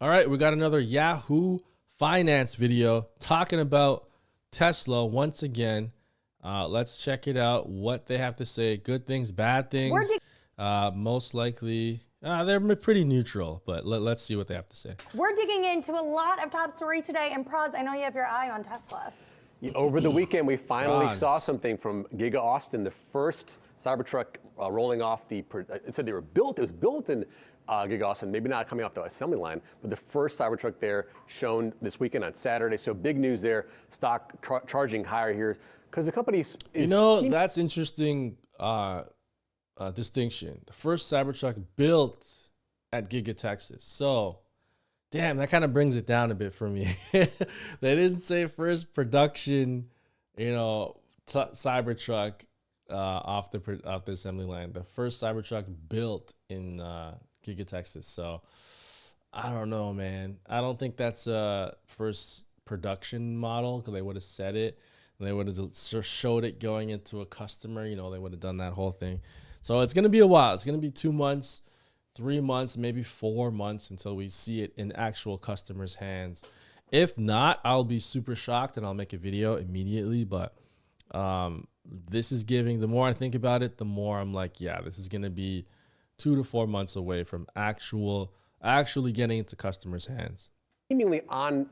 All right, we got another Yahoo Finance video talking about Tesla once again. Let's check it out, what they have to say. Good things, bad things. Most likely, they're pretty neutral, but let's see what they have to say. We're digging into a lot of top stories today. And Praz, I know you have your eye on Tesla. Over the weekend, we finally saw something from Giga Austin, the first Cybertruck rolling off the, it said they were built, it was built in Giga Austin, maybe not coming off the assembly line, but the first Cybertruck there shown this weekend on Saturday. So big news there, stock charging higher here, because the company is... That's interesting distinction. The first Cybertruck built at Giga Texas. So, damn, that kind of brings it down a bit for me. They didn't say first production, Cybertruck off the assembly line. The first Cybertruck built in Giga Texas. So I don't know, man. I don't think that's a first production model, because they would have said it and they would have showed it going into a customer. They would have done that whole thing. So it's going to be a while. It's going to be 2 months, 3 months, maybe 4 months until we see it in actual customers' hands. If not, I'll be super shocked and I'll make a video immediately. But this is giving, the more I think about it, the more I'm like, yeah, this is going to be 2 to 4 months away from actually getting into customers' hands. Seemingly on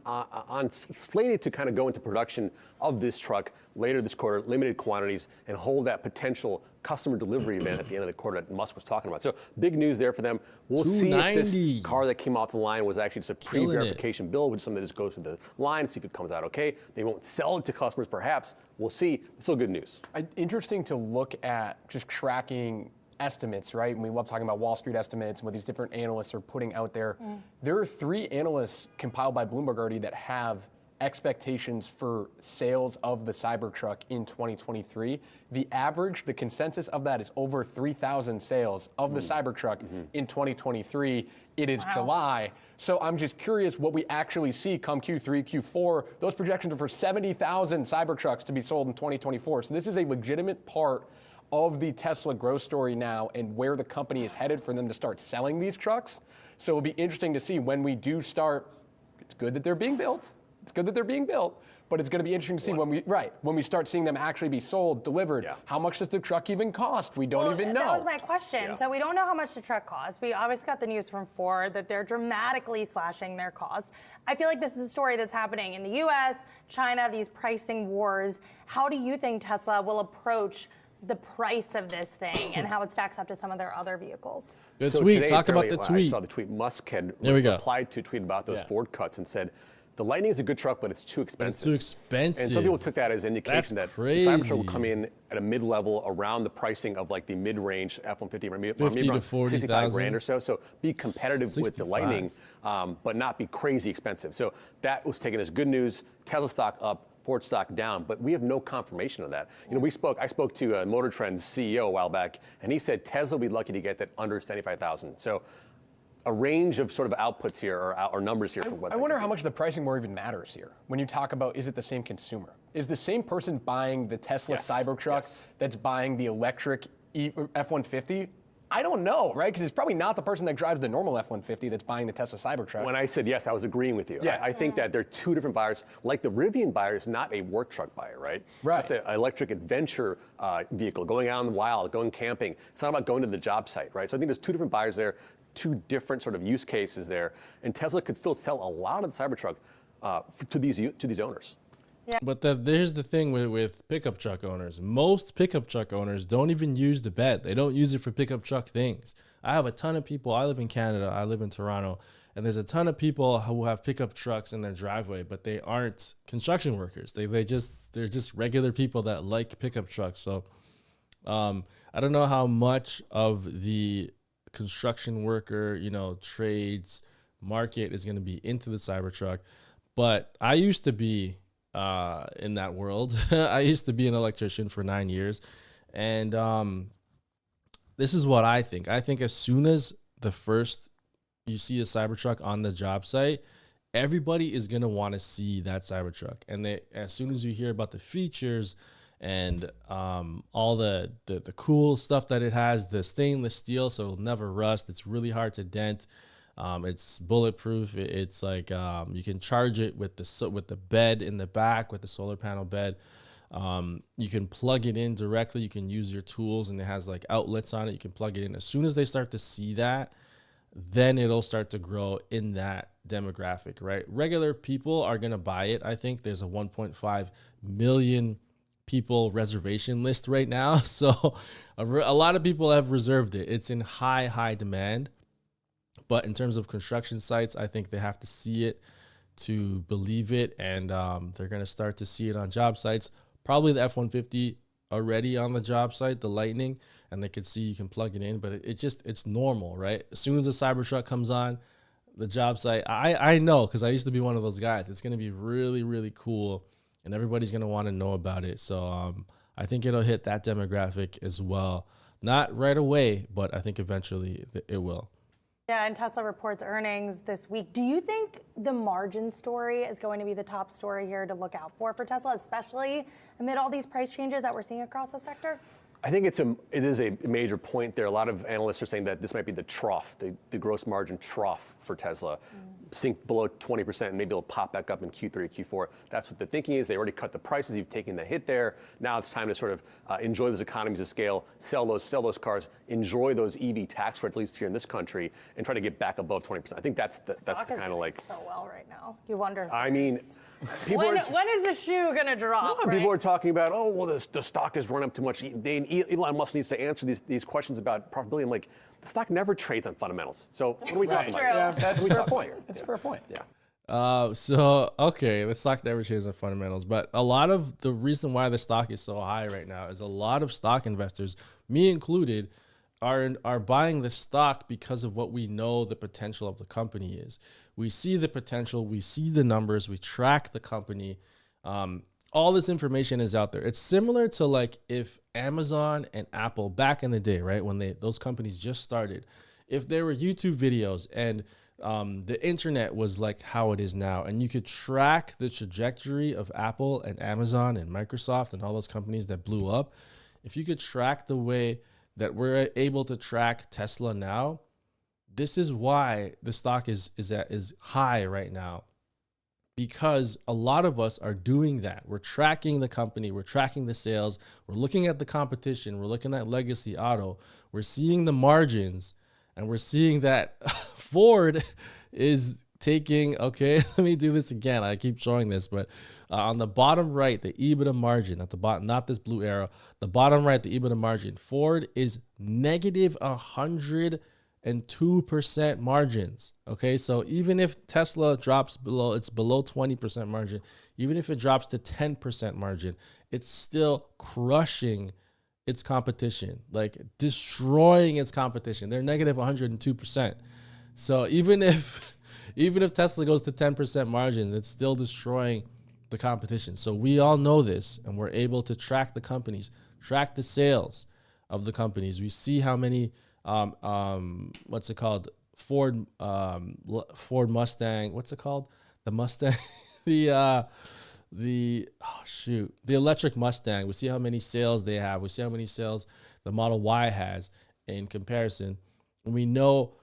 slated to kind of go into production of this truck later this quarter, limited quantities, and hold that potential customer delivery event at the end of the quarter that Musk was talking about. So big news there for them. We'll see if this car that came off the line was actually just a pre-verification build, which is something that just goes through the line, see if it comes out okay. They won't sell it to customers, perhaps. We'll see. It's still good news. Interesting to look at just tracking estimates, right? And we love talking about Wall Street estimates and what these different analysts are putting out there. There are 3 analysts compiled by Bloomberg already that have expectations for sales of the Cybertruck in 2023. The average, the consensus of that is over 3,000 sales of the Cybertruck in 2023. It is July. So I'm just curious what we actually see come Q3, Q4. Those projections are for 70,000 Cybertrucks to be sold in 2024. So this is a legitimate part of the Tesla growth story now and where the company is headed for them to start selling these trucks. So it'll be interesting to see when we do start. It's good that they're being built. It's good that they're being built, but it's going to be interesting to see when we start seeing them actually be sold, delivered. Yeah. How much does the truck even cost? We don't even know. That was my question. Yeah. So we don't know how much the truck costs. We obviously got the news from Ford that they're dramatically slashing their costs. I feel like this is a story that's happening in the U.S., China, these pricing wars. How do you think Tesla will approach the price of this thing and how it stacks up to some of their other vehicles? Good tweet. Talk about the tweet. I saw the tweet. Musk had replied to a tweet about those Ford cuts and said, the Lightning is a good truck, but it's too expensive. It's too expensive. And some people took that as indication that the Cybertruck will come in at a mid-level around the pricing of like the mid-range F-150, maybe around 65 grand or so. So be competitive 65. With the Lightning, but not be crazy expensive. So that was taken as good news. Tesla stock up, Ford stock down, but we have no confirmation of that. I spoke to Motor Trend's CEO a while back, and he said Tesla will be lucky to get that under 75,000. So a range of sort of outputs here or numbers here for what I wonder how much the pricing more even matters here. When you talk about, is it the same consumer? Is the same person buying the Tesla Cybertruck that's buying the electric F-150? I don't know, right? Because it's probably not the person that drives the normal F-150 that's buying the Tesla Cybertruck. When I said yes, I was agreeing with you. Yeah. I think that they're 2 different buyers. Like the Rivian buyer is not a work truck buyer, right? Right. It's an electric adventure vehicle, going out in the wild, going camping. It's not about going to the job site, right? So I think there's 2 different buyers there, 2 different sort of use cases there. And Tesla could still sell a lot of the Cybertruck to these owners. Yeah. But here's the thing with pickup truck owners. Most pickup truck owners don't even use the bed. They don't use it for pickup truck things. I have a ton of people. I live in Canada. I live in Toronto. And there's a ton of people who have pickup trucks in their driveway, but they aren't construction workers. They're just regular people that like pickup trucks. So I don't know how much of the construction worker, trades market is going to be into the Cybertruck. But I used to be in that world. I used to be an electrician for 9 years. And this is what I think. I think as soon as you see a Cybertruck on the job site, everybody is going to want to see that Cybertruck. And as soon as you hear about the features and all the cool stuff that it has, the stainless steel, so it'll never rust. It's really hard to dent. It's bulletproof. It's like you can charge it with the bed in the back, with the solar panel bed. You can plug it in directly. You can use your tools, and it has like outlets on it. You can plug it in. As soon as they start to see that, then it'll start to grow in that demographic, right? Regular people are going to buy it. I think there's a 1.5 million people reservation list right now. So a lot of people have reserved it. It's in high demand. But in terms of construction sites, I think they have to see it to believe it. And they're going to start to see it on job sites. Probably the F-150 already on the job site, the Lightning, and they could see you can plug it in, but it's normal, right? As soon as the Cybertruck comes on the job site, I know, because I used to be one of those guys. It's going to be really, really cool, and everybody's going to want to know about it. So I think it'll hit that demographic as well. Not right away, but I think eventually it will. Yeah, and Tesla reports earnings this week. Do you think the margin story is going to be the top story here to look out for Tesla, especially amid all these price changes that we're seeing across the sector? I think it is a major point there. A lot of analysts are saying that this might be the trough, the gross margin trough for Tesla. Sink below 20%, and maybe it'll pop back up in Q3, Q4. That's what the thinking is. They already cut the prices. You've taken the hit there. Now it's time to sort of enjoy those economies of scale, sell those cars, enjoy those EV tax credits, at least here in this country, and try to get back above 20%. I think that's the kind of like so well right now. You wonder. If I mean. When is the shoe going to drop? Right? People are talking about, oh, well, the stock has run up too much. Elon Musk needs to answer these questions about profitability. I'm like, the stock never trades on fundamentals. So what are we talking about? Yeah, that's a fair point. It's a fair point. Yeah. Okay, the stock never changes on fundamentals, but a lot of the reason why the stock is so high right now is a lot of stock investors, me included, are buying the stock because of what we know the potential of the company is. We see the potential, we see the numbers, we track the company. All this information is out there. It's similar to like if Amazon and Apple back in the day, right, when those companies just started, if there were YouTube videos and the internet was like how it is now, and you could track the trajectory of Apple and Amazon and Microsoft and all those companies that blew up, if you could track the way that we're able to track Tesla now, this is why the stock is high right now, because a lot of us are doing that. We're tracking the company, we're tracking the sales, we're looking at the competition, we're looking at legacy auto, we're seeing the margins, and we're seeing that Ford is taking, okay, let me do this again. I keep showing this, but on the bottom right, the EBITDA margin at the bottom, not this blue arrow, the bottom right, the EBITDA margin, Ford is negative 102% margins. Okay, so even if Tesla drops below 20% margin, even if it drops to 10% margin, it's still crushing its competition, like destroying its competition. They're negative 102%. So even if Tesla goes to 10% margin, it's still destroying the competition. So we all know this, and we're able to track the companies, track the sales of the companies. We see how many, what's it called? Ford Mustang. What's it called? The Mustang, the electric Mustang. We see how many sales they have. We see how many sales the Model Y has in comparison. And we know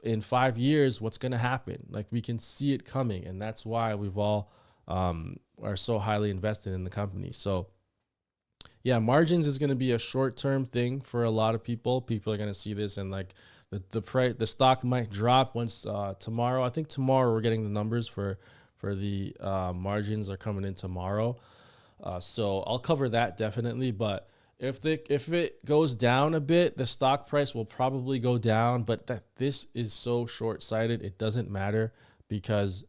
in 5 years what's going to happen. Like, we can see it coming, and that's why we've all are so highly invested in the company. So yeah, margins is going to be a short-term thing for a lot of people. People are going to see this, and like the price, the stock might drop once tomorrow. I think tomorrow we're getting the numbers for the margins are coming in tomorrow. So I'll cover that definitely. But if it goes down a bit, the stock price will probably go down. But this is so short-sighted, it doesn't matter, because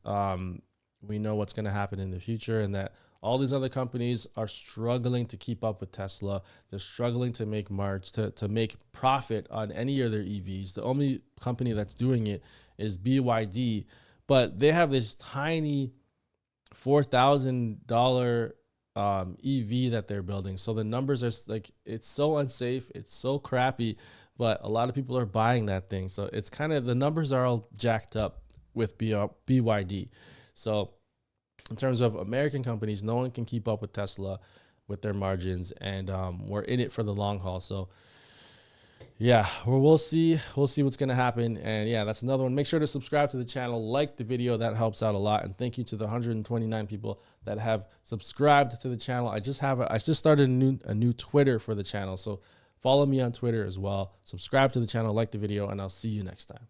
we know what's going to happen in the future, and that all these other companies are struggling to keep up with Tesla. They're struggling to make to make profit on any of their EVs. The only company that's doing it is BYD, but they have this tiny $4,000 EV that they're building. So the numbers are like, it's so unsafe, it's so crappy, but a lot of people are buying that thing. So it's kind of, the numbers are all jacked up with BYD. So in terms of American companies, no one can keep up with Tesla with their margins, and we're in it for the long haul. So Yeah, well, we'll see what's going to happen. And yeah, that's another one. Make sure to subscribe to the channel, like the video. That helps out a lot. And thank you to the 129 people that have subscribed to the channel. I just started a new Twitter for the channel. So follow me on Twitter as well. Subscribe to the channel, like the video, and I'll see you next time.